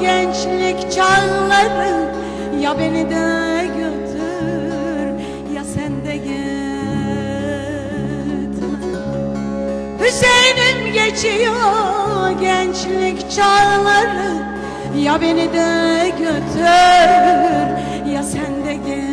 gençlik çağları, ya beni de götür ya sen de git. Hüseyin'im geçiyor gençlik çağları, ya beni de götür ya sen de git.